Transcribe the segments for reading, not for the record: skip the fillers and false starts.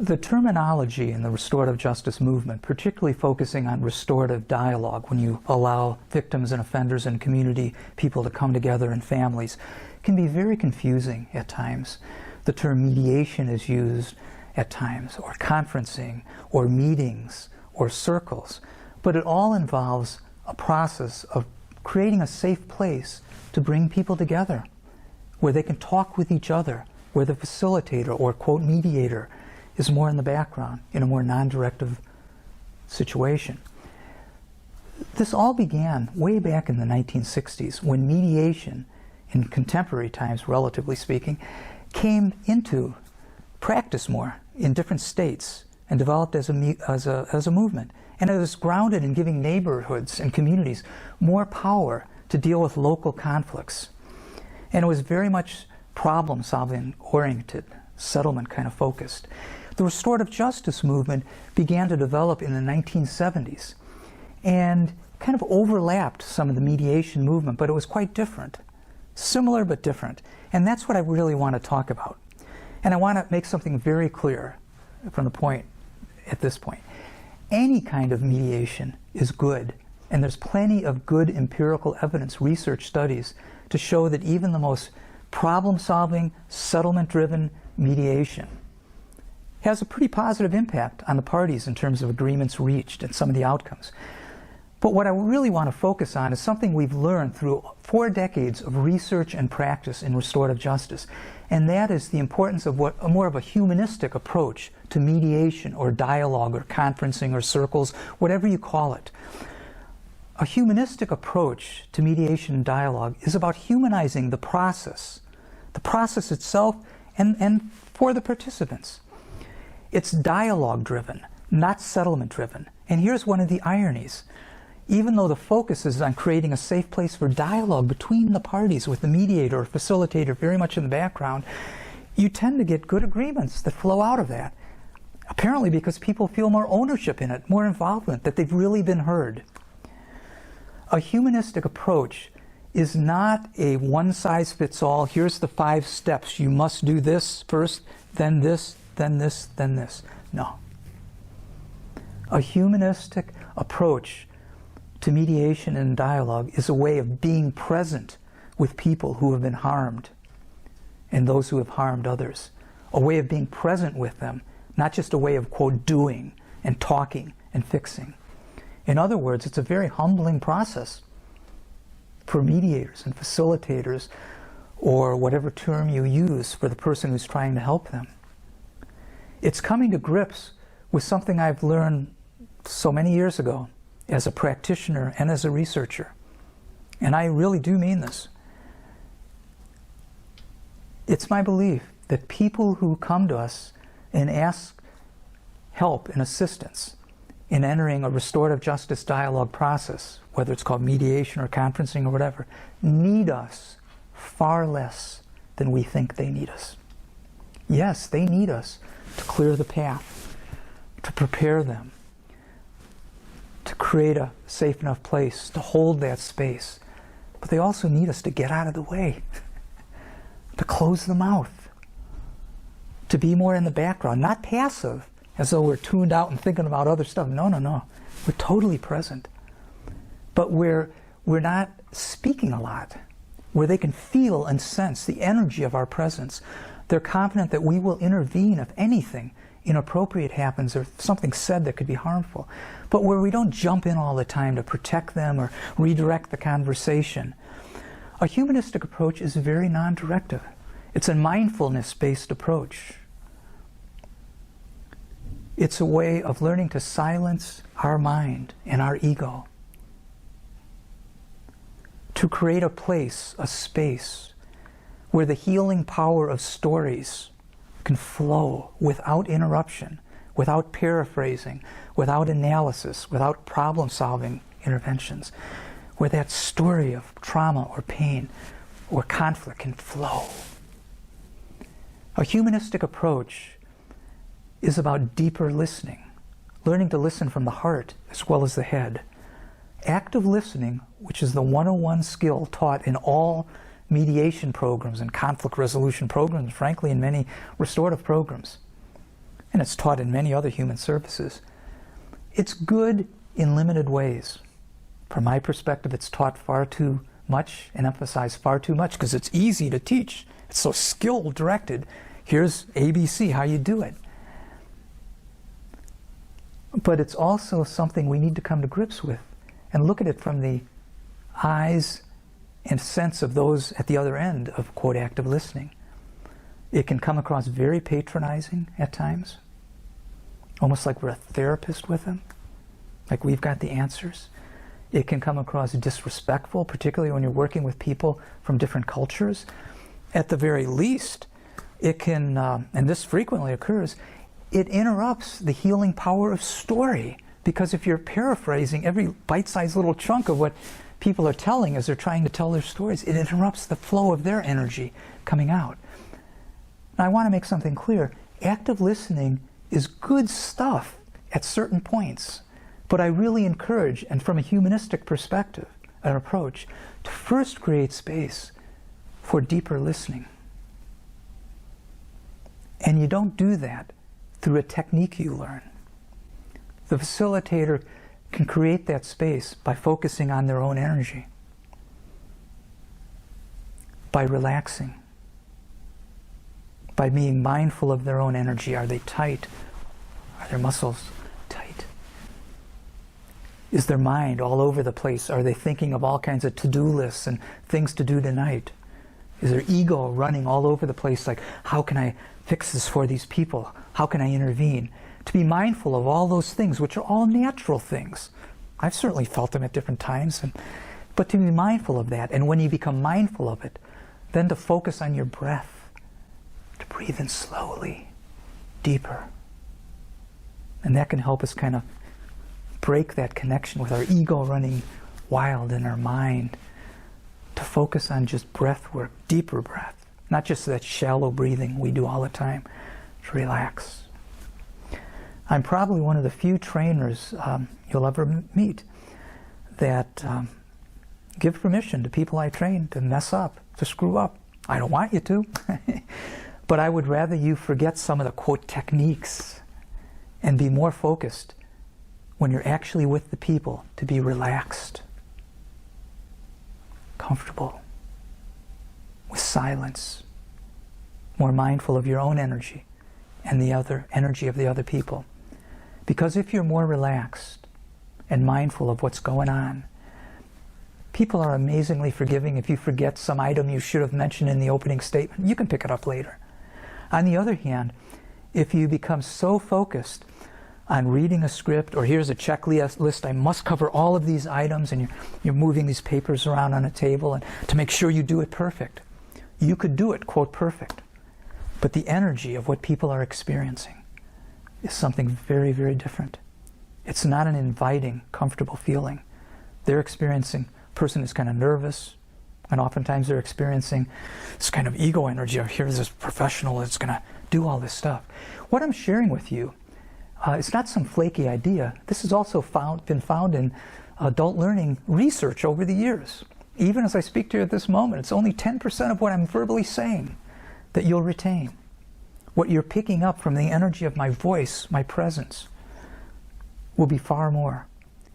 The terminology in the restorative justice movement, particularly focusing on restorative dialogue, when you allow victims and offenders and community people to come together in families, can be very confusing at times. The term mediation is used at times, or conferencing, or meetings, or circles, but it all involves a process of creating a safe place to bring people together, where they can talk with each other, where the facilitator or, quote, mediator is more in the background, in a more non-directive situation. This all began way back in the 1960s, when mediation, in contemporary times, relatively speaking, came into practice more in different states and developed as a movement. And it was grounded in giving neighborhoods and communities more power to deal with local conflicts. And it was very much problem-solving oriented, settlement kind of focused. The restorative justice movement began to develop in the 1970s and kind of overlapped some of the mediation movement, but it was quite different. Similar but different. And that's what I really want to talk about. And I want to make something very clear from the point, at this point. Any kind of mediation is good, and there's plenty of good empirical evidence, research studies, to show that even the most problem-solving, settlement-driven mediation has a pretty positive impact on the parties in terms of agreements reached and some of the outcomes. But what I really want to focus on is something we've learned through 4 decades of research and practice in restorative justice, and that is the importance of what more of a humanistic approach to mediation or dialogue or conferencing or circles, whatever you call it. A humanistic approach to mediation and dialogue is about humanizing the process itself and for the participants. It's dialogue-driven, not settlement-driven. And here's one of the ironies. Even though the focus is on creating a safe place for dialogue between the parties with the mediator or facilitator very much in the background, you tend to get good agreements that flow out of that. Apparently because people feel more ownership in it, more involvement, that they've really been heard. A humanistic approach is not a one-size-fits-all, here's the 5 steps, you must do this first, then this, then this, then this. No. A humanistic approach to mediation and dialogue is a way of being present with people who have been harmed and those who have harmed others. A way of being present with them, not just a way of, quote, doing and talking and fixing. In other words, it's a very humbling process for mediators and facilitators, or whatever term you use for the person who's trying to help them. It's coming to grips with something I've learned so many years ago as a practitioner and as a researcher. And I really do mean this. It's my belief that people who come to us and ask help and assistance in entering a restorative justice dialogue process, whether it's called mediation or conferencing or whatever, need us far less than we think they need us. Yes, they need us to clear the path, to prepare them, to create a safe enough place to hold that space. But they also need us to get out of the way, to close the mouth, to be more in the background, not passive, as though we're tuned out and thinking about other stuff. No, no, no. We're totally present. But we're not speaking a lot, where they can feel and sense the energy of our presence. They're confident that we will intervene if anything inappropriate happens or something said that could be harmful. But where we don't jump in all the time to protect them or redirect the conversation. A humanistic approach is very non-directive. It's a mindfulness-based approach. It's a way of learning to silence our mind and our ego, to create a place, a space, where the healing power of stories can flow without interruption, without paraphrasing, without analysis, without problem-solving interventions, where that story of trauma or pain or conflict can flow. A humanistic approach is about deeper listening, learning to listen from the heart as well as the head. Active listening, which is the 101 skill taught in all mediation programs and conflict resolution programs, frankly in many restorative programs. and it's taught in many other human services. It's good in limited ways. From my perspective, it's taught far too much and emphasized far too much because it's easy to teach. It's so skill-directed. Here's ABC, how you do it. But it's also something we need to come to grips with and look at it from the eyes and sense of those at the other end of, quote, active listening. It can come across very patronizing at times, almost like we're a therapist with them, like we've got the answers. It can come across disrespectful, particularly when you're working with people from different cultures. At the very least, it can, and this frequently occurs, it interrupts the healing power of story. Because if you're paraphrasing every bite-sized little chunk of what people are telling as they're trying to tell their stories, it interrupts the flow of their energy coming out. Now, I want to make something clear. Active listening is good stuff at certain points, but I really encourage, and from a humanistic perspective, an approach, to first create space for deeper listening. And you don't do that through a technique you learn. The facilitator can create that space by focusing on their own energy, by relaxing, by being mindful of their own energy. Are they tight? Are their muscles tight? Is their mind all over the place? Are they thinking of all kinds of to-do lists and things to do tonight? Is their ego running all over the place like, how can I fix this for these people? How can I intervene? To be mindful of all those things, which are all natural things. I've certainly felt them at different times, but to be mindful of that. And when you become mindful of it, then to focus on your breath, to breathe in slowly, deeper. And that can help us kind of break that connection with our ego running wild in our mind, to focus on just breath work, deeper breath, not just that shallow breathing we do all the time, to relax. I'm probably one of the few trainers you'll ever meet that give permission to people I train to mess up, to screw up. I don't want you to, but I would rather you forget some of the, quote, techniques and be more focused when you're actually with the people, to be relaxed, comfortable, with silence, more mindful of your own energy and the other energy of the other people. Because if you're more relaxed and mindful of what's going on, people are amazingly forgiving. If you forget some item you should have mentioned in the opening statement, you can pick it up later. On the other hand, if you become so focused on reading a script, or here's a checklist, I must cover all of these items, and you're moving these papers around on a table and to make sure you do it perfect. You could do it, quote, perfect. But the energy of what people are experiencing is something very, very different. It's not an inviting, comfortable feeling. They're experiencing, a person is kind of nervous, and oftentimes they're experiencing this kind of ego energy of, here's this professional that's going to do all this stuff. What I'm sharing with you, it's not some flaky idea. This has also been found in adult learning research over the years. Even as I speak to you at this moment, it's only 10% of what I'm verbally saying that you'll retain. What you're picking up from the energy of my voice, my presence, will be far more.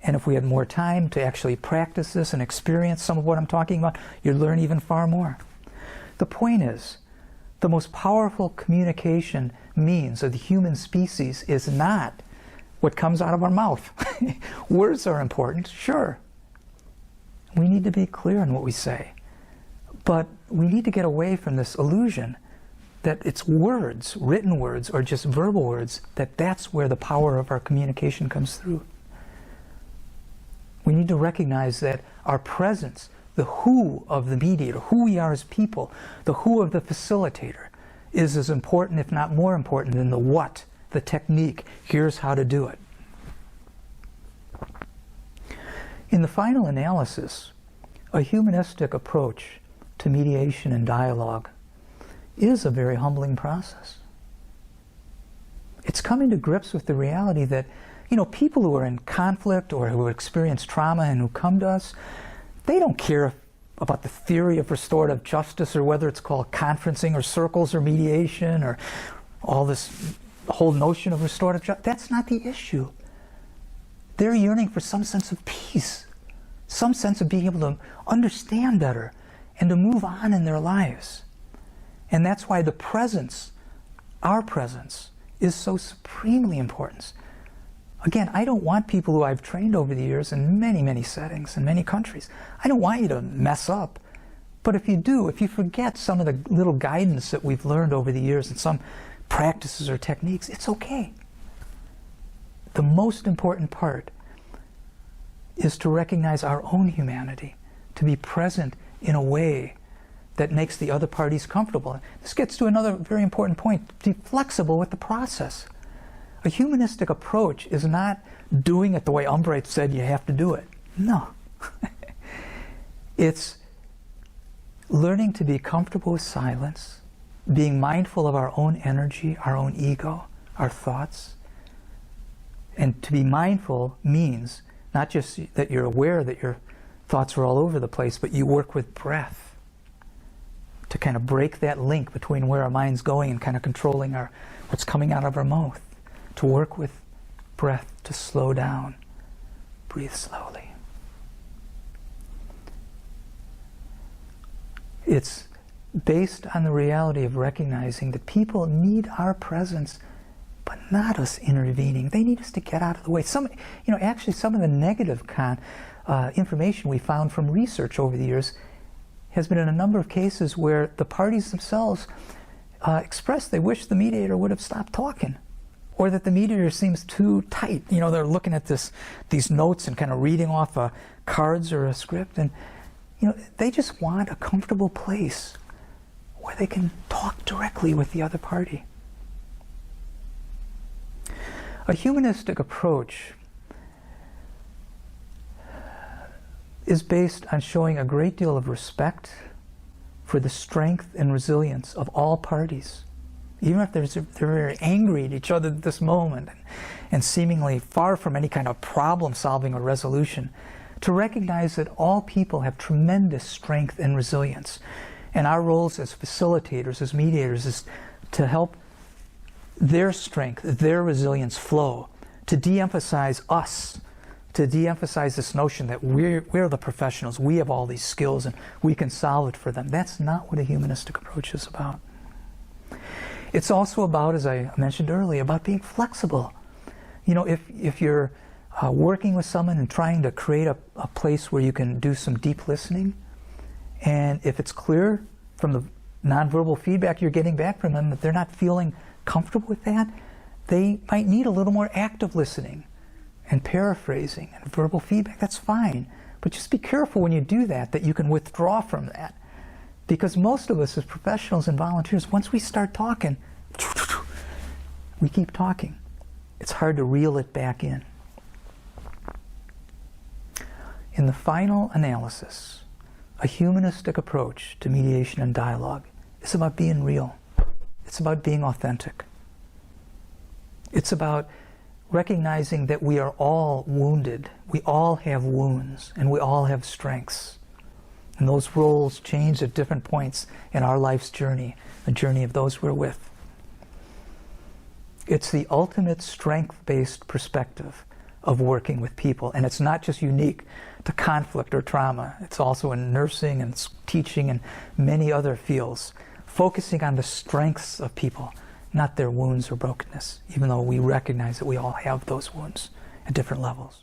And if we had more time to actually practice this and experience some of what I'm talking about, you'd learn even far more. The point is, the most powerful communication means of the human species is not what comes out of our mouth. Words are important, sure. We need to be clear in what we say. But we need to get away from this illusion that it's words, written words, or just verbal words, that's where the power of our communication comes through. We need to recognize that our presence, the who of the mediator, who we are as people, the who of the facilitator, is as important, if not more important, than the what, the technique. Here's how to do it. In the final analysis, a humanistic approach to mediation and dialogue is a very humbling process. It's coming to grips with the reality that, people who are in conflict or who experience trauma and who come to us, they don't care about the theory of restorative justice or whether it's called conferencing or circles or mediation or all this the whole notion of restorative justice, that's not the issue. They're yearning for some sense of peace, some sense of being able to understand better and to move on in their lives. And that's why the presence, our presence, is so supremely important. Again, I don't want people who I've trained over the years in many, many settings, in many countries, I don't want you to mess up. But if you do, if you forget some of the little guidance that we've learned over the years and some practices or techniques, it's okay. The most important part is to recognize our own humanity, to be present in a way that makes the other parties comfortable. This gets to another very important point, be flexible with the process. A humanistic approach is not doing it the way Umbright said you have to do it. No. It's learning to be comfortable with silence, being mindful of our own energy, our own ego, our thoughts. And to be mindful means not just that you're aware that your thoughts are all over the place, but you work with breath to kind of break that link between where our mind's going and kind of controlling what's coming out of our mouth. To work with breath, to slow down. Breathe slowly. It's based on the reality of recognizing that people need our presence, but not us intervening. They need us to get out of the way. Actually, some of the negative information we found from research over the years has been in a number of cases where the parties themselves expressed they wish the mediator would have stopped talking, or that the mediator seems too tight. They're looking at these notes and kind of reading off cards or a script, and they just want a comfortable place where they can talk directly with the other party. A humanistic approach is based on showing a great deal of respect for the strength and resilience of all parties. Even if they're very angry at each other at this moment and seemingly far from any kind of problem solving or resolution, to recognize that all people have tremendous strength and resilience. And our roles as facilitators, as mediators, is to help their strength, their resilience flow, to de-emphasize us, to de-emphasize this notion that we're the professionals, we have all these skills and we can solve it for them. That's not what a humanistic approach is about. It's also about, as I mentioned earlier, about being flexible. If you're working with someone and trying to create a place where you can do some deep listening, and if it's clear from the nonverbal feedback you're getting back from them that they're not feeling comfortable with that, they might need a little more active listening and paraphrasing and verbal feedback. That's fine. But just be careful when you do that you can withdraw from that. Because most of us as professionals and volunteers, once we start talking, we keep talking. It's hard to reel it back in. In the final analysis, a humanistic approach to mediation and dialogue is about being real. It's about being authentic. It's about recognizing that we are all wounded. We all have wounds, and we all have strengths. And those roles change at different points in our life's journey, the journey of those we're with. It's the ultimate strength-based perspective of working with people, and it's not just unique to conflict or trauma. It's also in nursing and teaching and many other fields, focusing on the strengths of people, not their wounds or brokenness, even though we recognize that we all have those wounds at different levels.